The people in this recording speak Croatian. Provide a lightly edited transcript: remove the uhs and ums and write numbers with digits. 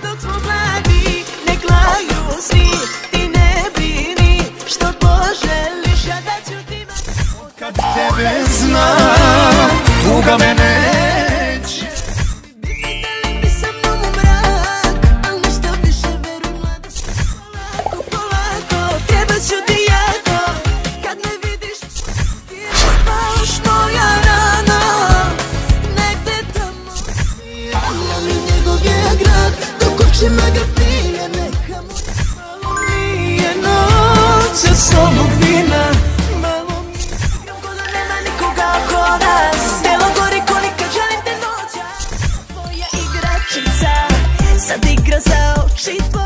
dok smo mladi, nek laju svi, ti ne brini, što poželiš, ja da ću ti kad tebe znam, tuga me neće. Vidjeli bi sa mnom u mrak, al ništa više veruj mlada. Polako, polako, treba ću ti jako, kad me vidiš, ti je baš moja rana, negde tamo. Ja mi njegov je grad, dok očima ga pije, neka mu malo nije noć, s ovog vina. Sad igra za oči tvoje.